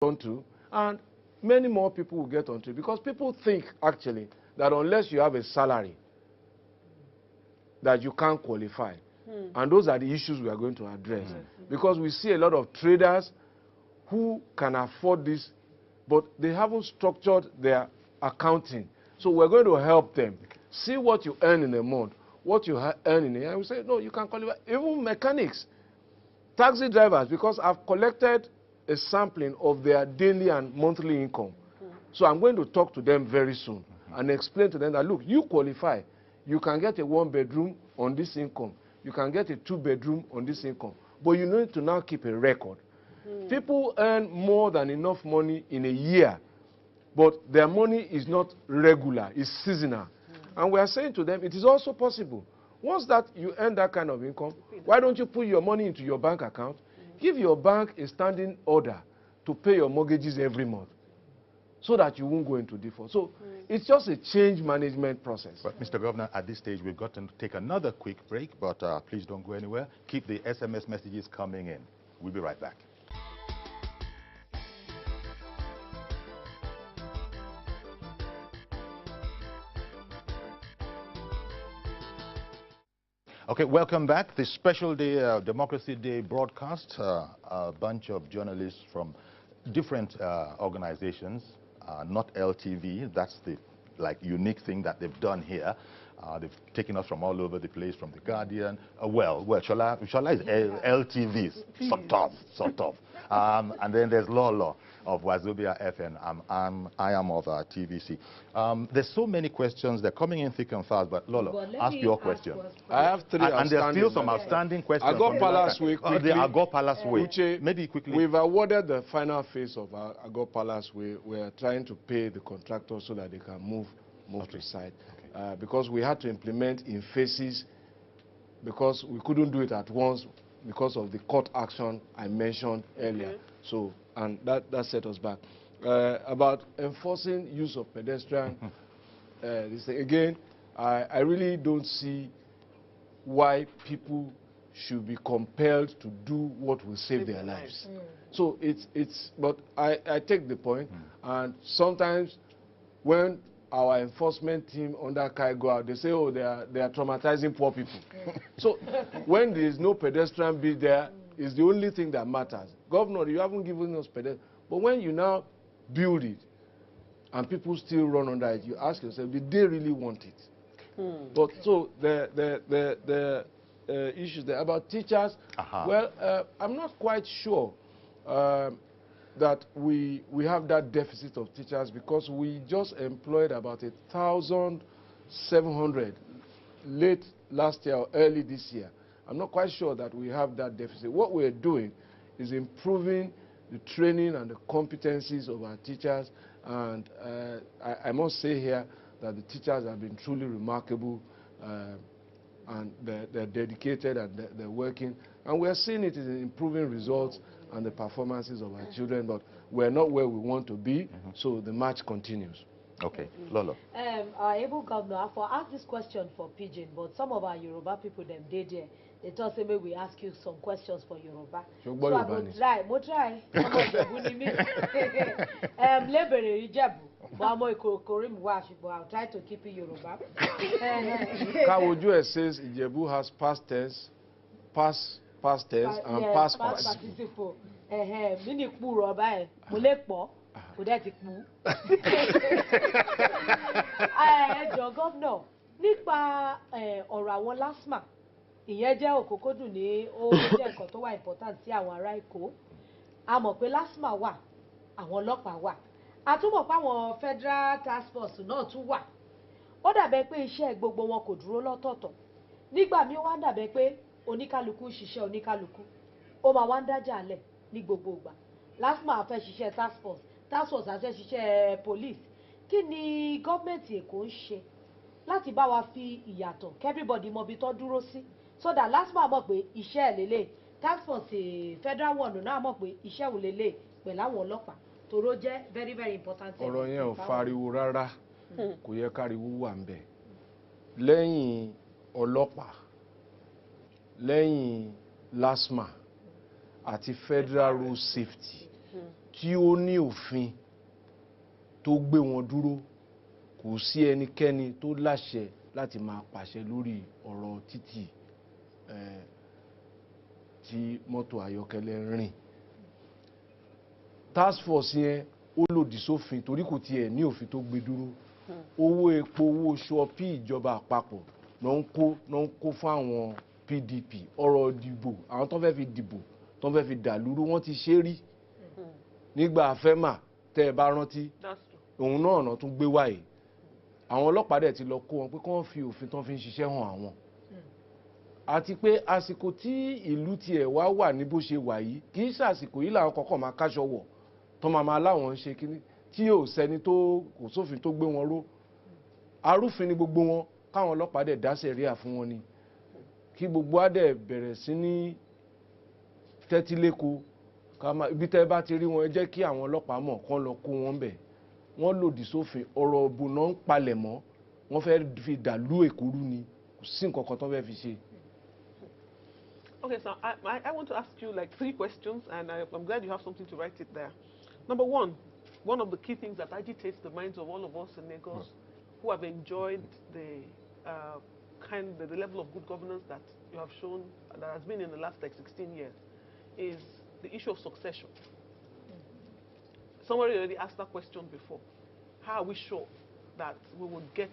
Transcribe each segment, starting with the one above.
onto, and many more people will get onto it, because people think actually that unless you have a salary, that you can't qualify. And those are the issues we are going to address. Because we see a lot of traders who can afford this, but they haven't structured their accounting. So we're going to help them. See what you earn in a month, what you earn in a year. And we say, no, you can qualify. Even mechanics, taxi drivers, because I've collected a sampling of their daily and monthly income. So I'm going to talk to them very soon and explain to them that, look, you qualify. You can get a 1-bedroom on this income. You can get a 2-bedroom on this income. But you need to now keep a record. People earn more than enough money in a year, but their money is not regular, it's seasonal. And we are saying to them, it is also possible. Once that you earn that kind of income, why don't you put your money into your bank account? Give your bank a standing order to pay your mortgages every month, so that you won't go into default. So it's just a change management process. But Mr. Governor, at this stage, we've got to take another quick break, but please don't go anywhere. Keep the SMS messages coming in. We'll be right back. Okay, welcome back. This special day, Democracy Day broadcast, a bunch of journalists from different organizations, not LTV. That's the unique thing that they've done here. They've taken us from all over the place, from The Guardian. Shola is LTV, sort of. And then there's Lolo of Wazobia FM. I am of TVC. There's so many questions. They're coming in thick and fast, but Lolo, ask your question. I have 3 outstanding. And there's still some outstanding questions. Agor Palace Way, quickly. The Agor Palace Way. Maybe quickly. We've awarded the final phase of Agor Palace Way. We're trying to pay the contractors so that they can move to site. Okay. Because we had to implement in phases, because we couldn't do it at once because of the court action I mentioned earlier. So, and that set us back. About enforcing use of pedestrian, again, I really don't see why people should be compelled to do what will save their lives. So but I take the point, and sometimes when our enforcement team under Kai go out, they say, oh, they are traumatizing poor people. So when there is no pedestrian bill there, it's the only thing that matters. Governor, you haven't given us pedestrian. But when you now build it and people still run under it, you ask yourself, did they really want it? But so the issues there about teachers, well, I'm not quite sure that we have that deficit of teachers, because we just employed about 1,700 late last year or early this year. I'm not quite sure that we have that deficit. What we're doing is improving the training and the competencies of our teachers, and I must say here that the teachers have been truly remarkable, and they're dedicated and they're working, and we're seeing it in improving results and the performances of our children, but we're not where we want to be, so the march continues. Okay, Lolo. Our able governor, I asked this question for Pidgin, but some of our Yoruba people, them did there. They thought, say, maybe we ask you some questions for Yoruba. So I will try, we'll try. Lebere Ijebu, but I'll try to keep it Yoruba. Kawoju says Ijebu has past tense, past tense, and past participle. Mini kpuro ba mulekpo kudeti kpu. Ẹjọ́ governor nípa ọ̀rọ̀ àwọn LASTMA, ìyẹn jẹ́ òkòkòdùn ní ó jẹ́ nǹkan tó wà important sí àwọn ará Èkó. A mọ̀ pé LASTMA wà, àwọn ọlọ́pàá wà. A tún mọ̀ pé àwọn Federal Task Force náà tún wà. Ó dàbẹ̀ pé iṣẹ́ gbogbo wọn kò dúró lọ́tọ̀ọ̀tọ̀. Nígbà míì wá dàbẹ̀ pé oníkálukú ṣiṣẹ́ oníkálukú. Ó máa wá ń dájà lẹ̀ ní gbogbo ìgbà. LASTMA fẹ́ ṣiṣẹ́ task force á fẹ́ ṣiṣẹ́ police. Kí ni gọ́ọ̀mẹ̀ntì Èkó ń ṣe láti bá wa fi ìyàtọ̀ everybody mọ ibi tó dúró sí, so that LASTMA mọ̀ pé iṣẹ́ ẹ̀ lélẹ̀, task force federal one náà mọ̀ pé iṣẹ́ òun lélẹ̀ pẹ̀lú àwọn ọlọ́pàá, tòró jẹ́ very very important. Ọ̀rọ̀ yẹn ò fariwo rárá, kò yẹ káriwo wà ń bẹ̀. Lẹ́yìn ọlọ́pàá, lẹ́yìn LASTMA àti Federal Road Safety, tí ó ní òfin tó gbé wọn dúró. Kò sí ẹnikẹ́ni tó láṣẹ láti máa pàṣẹ lórí ọ̀rọ̀ títì tí mọ́tò ayọ́kẹ́lẹ́ rìn. Task force yẹn ó lòdì sófin torí kò tiẹ̀ ní òfin tó gbé dúró. Owó epo, owó ṣọ́ọ̀pì ìjọba àpapọ̀ náà ń kó fún àwọn PDP. Ọ̀rọ̀ ìdìbò, àwọn tó fẹ́ fi dìbò, tó fẹ́ fi dàlúrú, wọ́n ti ṣe rí nígbà FEMA tẹ́ ẹ bá rántí. Òun náà ọ̀nà tún gbé wáyé. Àwọn ọlọ́pàá dẹ̀ ti lọ kó wọn pé kí wọ́n fi òfin tán fi ń ṣiṣẹ́ hàn àwọn. Àti pé àsìkò tí ìlú tiẹ̀ wá wà ní bó ṣe wà yìí, kì í ṣàsìkò yìí làwọn kọ̀ọ̀kan máa káṣọ wọ̀ tó máa láwọn ń ṣe kíní tí yóò sẹ́ni tó kò sófin tó gbé wọn ró. Arúfin ni gbogbo wọn, káwọn ọlọ́pàá dẹ̀ dá sẹ̀ríà fún wọn ni. Kí gbogbo á dẹ̀ bẹ̀rẹ̀ sí ní tẹ́tíléko. Ibi tẹ́ bá ti rí wọn, ẹ jẹ́ kí àwọn ọlọ́pàá mọ̀ kán lọ kó wọn bẹ̀. Wọ́n lòdì sófin, ọ̀rọ̀ òbò náà ń palẹ̀ mọ́, wọ́n fẹ́ fi dàlú èkúrú ni, kò sí nǹkan kan tó fẹ́ fi ṣe. Okay, so I want to ask you like 3 questions, and I'm glad you have something to write it there. Number one of the key things that agitates the minds of all of us in Lagos who have enjoyed the level of good governance that you have shown, that has been in the last like 16 years, is the issue of succession. Somebody already asked that question before. How are we sure that we will get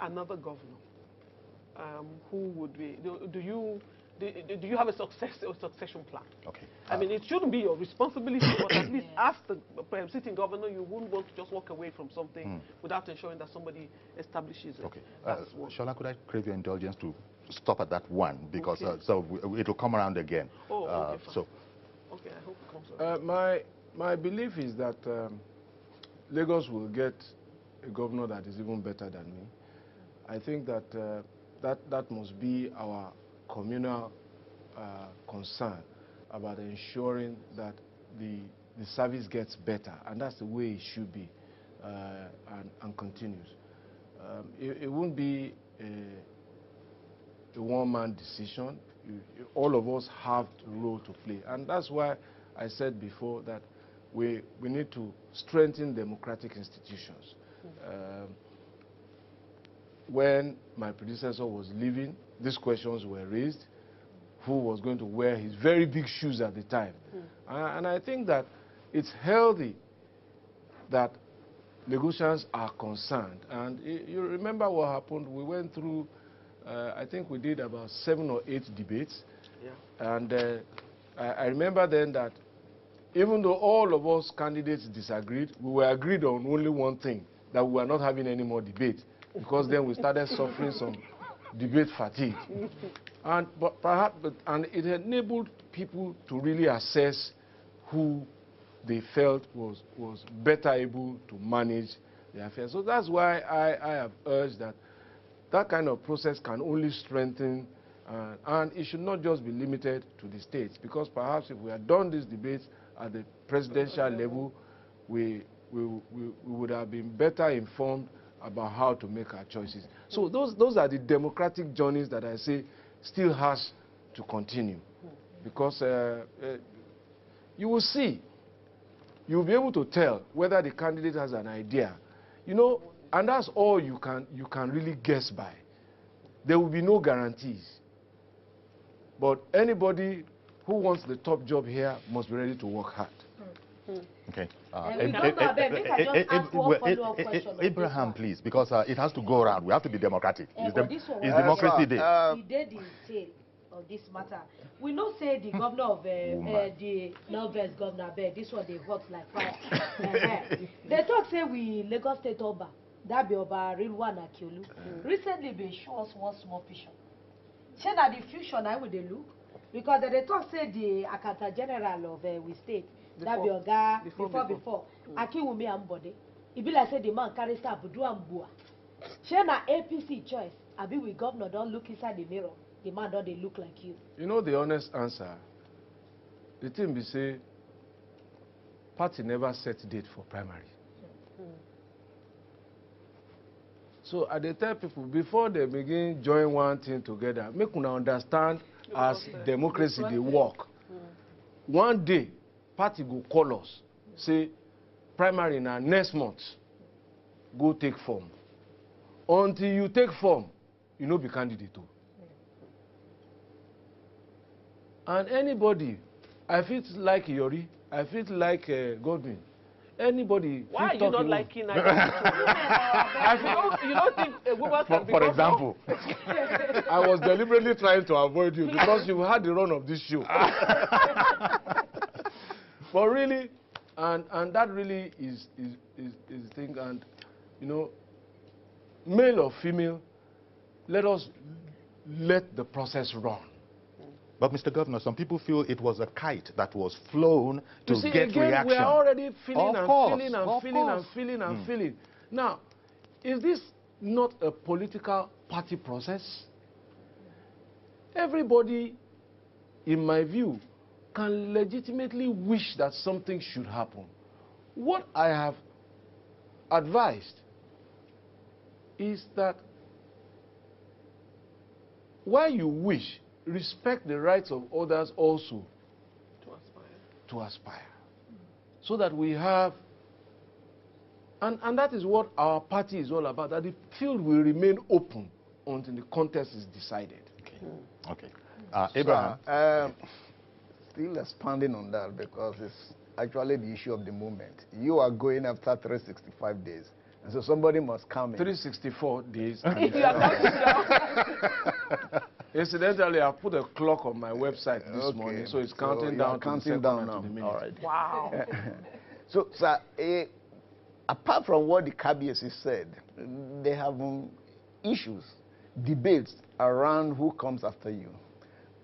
another governor who would be? Do you have a succession plan? Okay. I mean, it shouldn't be your responsibility, but at least as the sitting governor, you wouldn't want to just walk away from something without ensuring that somebody establishes it. Okay. Shola, could I crave your indulgence to stop at that one, because so it will come around again. Oh, okay, fine. Okay, I hope it comes around. My belief is that Lagos will get a governor that is even better than me. I think that that must be our communal concern about ensuring that the service gets better, and that's the way it should be and continues. It won't be a one-man decision. All of us have a role to play, and that's why I said before that we need to strengthen democratic institutions. When my predecessor was leaving, these questions were raised. Who was going to wear his very big shoes at the time? And I think that it's healthy that Lagosians are concerned. And you remember what happened? We went through, I think we did about 7 or 8 debates. Yeah. And I remember then that even though all of us candidates disagreed, we were agreed on only one thing, that we were not having any more debate, because then we started suffering some debate fatigue. And it enabled people to really assess who they felt was better able to manage the affairs. So that's why I have urged that kind of process can only strengthen, and it should not just be limited to the states, because perhaps if we had done these debates at the presidential level, we would have been better informed about how to make our choices. So those are the democratic journeys that I say still has to continue, because you will see, you will be able to tell whether the candidate has an idea, and that's all you can really guess by. There will be no guarantees, but anybody who wants the top job here must be ready to work hard. Okay. Abraham, please, because it has to go around. We have to be democratic. It's Democracy Day. We did the detail of this matter. We know say the governor of the Northwest governor, this one they vote like fire. They talk say we Lagos State Oba, that be Oba Rilwan Akiolu. Recently they show us one small picture. Say that the fusion I would they look, because they talk say the Akata General of we state. That be Oga before. Akiwumi Ambode. It be like say the man carry staff do ambua. Shey na APC choice. Abi we governor don't look inside the mirror. The man don't they look like you. You know the honest answer. The thing be say, party never set date for primary. So I dey tell people before they begin join one thing together, make una understand as democracy they work. One day, party go call us, say, primary na next month, go take form. Until you take form, you no be candidate. And anybody, I feel like Yori, I feel like Godwin. Anybody. Why are you not liking I feel, you don't think a woman can For example. I was deliberately trying to avoid you because you had the run of this show. But really, and that really is the thing. And, you know, male or female, let us let the process run. But, Mr. Governor, some people feel it was a kite that was flown to see, get again, reaction. We are already feeling and feeling. Now, is this not a political party process? Everybody, in my view, can legitimately wish that something should happen. What I have advised is that while you wish, respect the rights of others also to aspire. So that we have, and that is what our party is all about, that the field will remain open until the contest is decided. Okay. Abraham. Still expanding on that, because it's actually the issue of the moment. You are going after 365 days. And so somebody must come in. 364 days. Incidentally, I put a clock on my website this morning, so it's counting down to the second now. To the minute. All right. Wow. So, sir, apart from what the KBS said, they have issues, debates around who comes after you.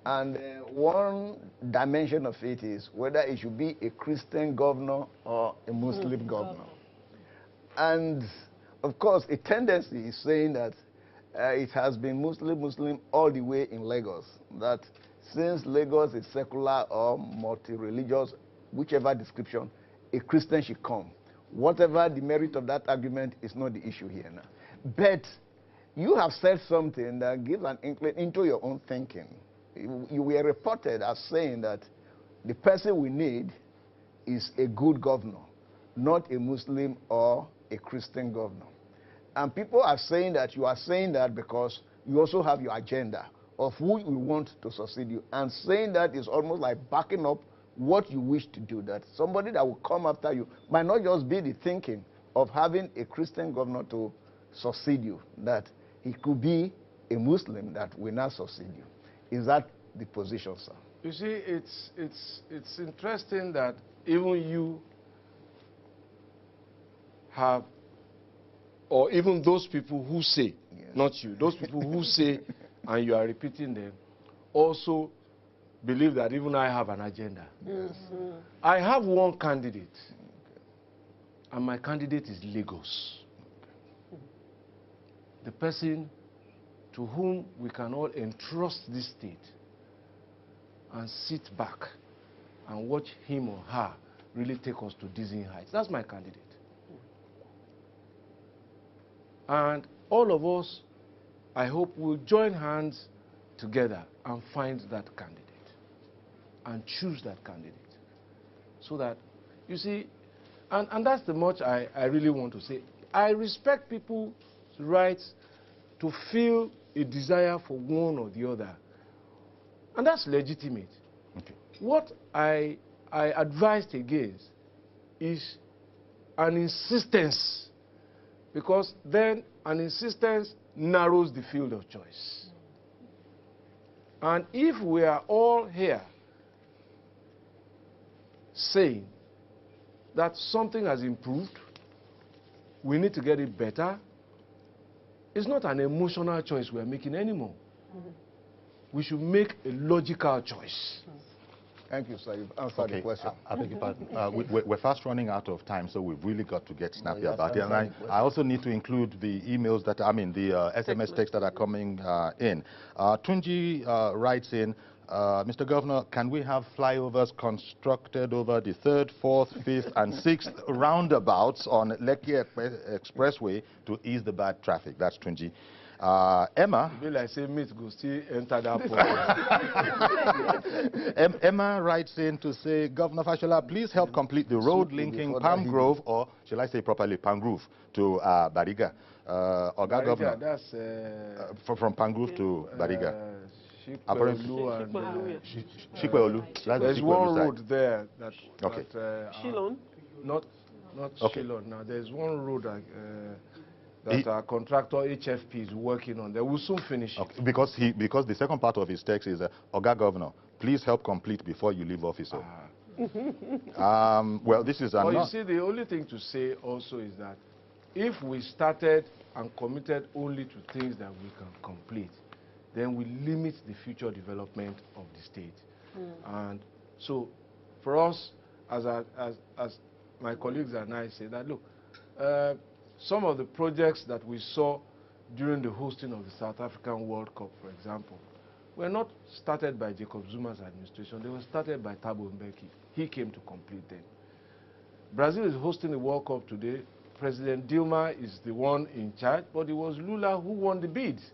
And one dimension of it is whether it should be a Christian governor or a Muslim governor. And, of course, a tendency is saying that it has been Muslim all the way in Lagos. That since Lagos is secular or multi-religious, whichever description, a Christian should come. Whatever the merit of that argument is not the issue here now. But you have said something that gives an inkling into your own thinking. You were reported as saying that the person we need is a good governor, not a Muslim or a Christian governor. And people are saying that you are saying that because you also have your agenda of who you want to succeed you. And saying that is almost like backing up what you wish to do. That somebody that will come after you might not just be the thinking of having a Christian governor to succeed you, that he could be a Muslim that will not succeed you. Is that the position, sir? You see, it's interesting that even you have, or even those people who say, yes. Not you, those people who say, and you are repeating them, also believe that even I have an agenda. Yes. I have one candidate, and my candidate is Lagos. The person to whom we can all entrust this state and sit back and watch him or her really take us to dizzying heights. That's my candidate. And all of us, I hope, will join hands together and find that candidate and choose that candidate. So that, you see, and that's the much I really want to say. I respect people's rights to feel a desire for one or the other. And that's legitimate. Okay. What I advised against is an insistence, because then an insistence narrows the field of choice. And if we are all here saying that something has improved, we need to get it better, it's not an emotional choice we are making anymore. We should make a logical choice. Thank you, sir. You've answered the question. I beg your pardon. We're fast running out of time, so we've really got to get snappy about it. And I also need to include the emails that, the SMS texts that are coming in. Tunji writes in, Mr. Governor, can we have flyovers constructed over the 3rd, 4th, 5th, and 6th roundabouts on Lekki Expressway to ease the bad traffic? That's Tunji. Emma. Be like say meat go still enter that pot. Emma writes in to say, Governor Fashola, please help complete the road linking Palm Grove, or shall I say properly, Palm Grove, to Bariga. Oga Governor. That's from Palm Grove to Bariga. Shikweolu. There's one road there that. Okay. Shilon? Not okay. Shilon. Now there's one road that our contractor HFP is working on. They will soon finish it. Okay. Because the second part of his text is, Oga Governor, please help complete before you leave office. Well, this is you see, the only thing to say also is that if we started and committed only to things that we can complete, then we limit the future development of the state. And so, for us, as my colleagues and I say that, look, some of the projects that we saw during the hosting of the South African World Cup, for example, were not started by Jacob Zuma's administration. They were started by Thabo Mbeki. He came to complete them. Brazil is hosting the World Cup today. President Dilma is the one in charge, but it was Lula who won the bids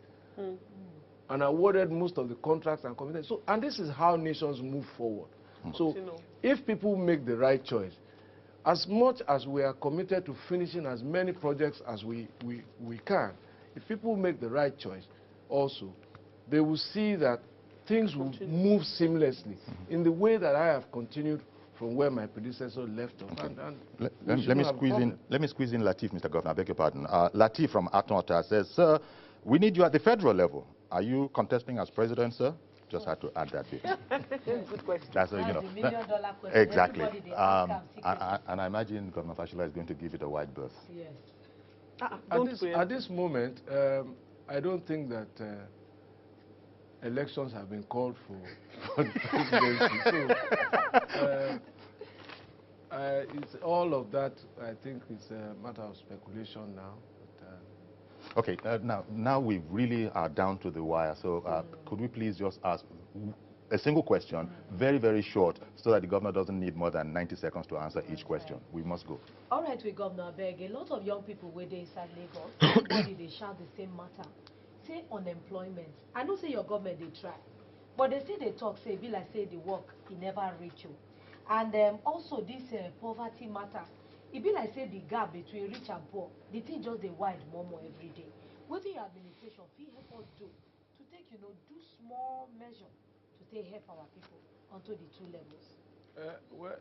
and awarded most of the contracts and commitments. So, and this is how nations move forward. So, if people make the right choice, as much as we are committed to finishing as many projects as we can, if people make the right choice, also, they will see that things will move seamlessly in the way that I have continued from where my predecessor left off. Okay. Let me squeeze in Latif, Mr. Governor. I beg your pardon. Latif from Atlanta says, sir, we need you at the federal level. Are you contesting as president, sir? Just had to add that bit. Good question. That's the million-dollar question. Exactly. And I imagine Governor Fashola is going to give it a wide berth. Yes. At this moment, I don't think that elections have been called for the presidency. So, it's all of that, I think, is a matter of speculation now. Okay, now we really are down to the wire, so could we please just ask a single question, very, very short, so that the governor doesn't need more than 90 seconds to answer each question. We must go. All right, we Governor Beg. A lot of young people where they inside Lagos, everybody they shout the same matter. Say unemployment. I know say your government they try, but they say they talk, say be like say the work, it never reach you. And also this poverty matter. It be like say the gap between rich and poor, the thing just they wide more every day. What do your administration feel help us do to take, do small measure to take help our people onto the two levels? Well,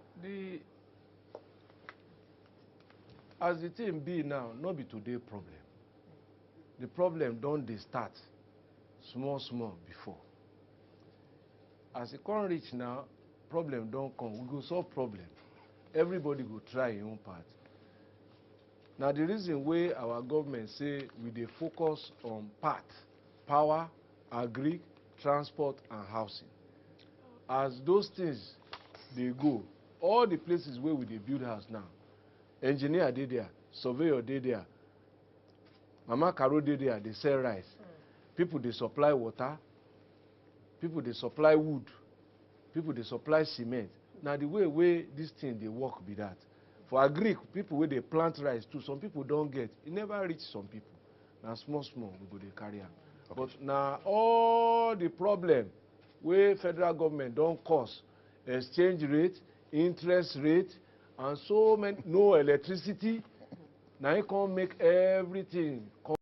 as the thing be now, not be today problem. The problem don't they start small before. As it can't reach now, problem don't come. We go solve problem. Everybody go try your own part. Now the reason why our government say we dey focus on power, agri, transport and housing. As those things they go, all the places where we dey build house now, engineer dey there, surveyor dey there, Mama Caro dey there, they sell rice. People they supply water, people they supply wood, people they supply cement. Now the way this thing they work be that. For agri, people where they plant rice too, some people don't get. It never reach some people. Now small, we go they carry on. Okay. But now all the problem where federal government don't cause exchange rate, interest rate, and so many no electricity. Now you can't make everything come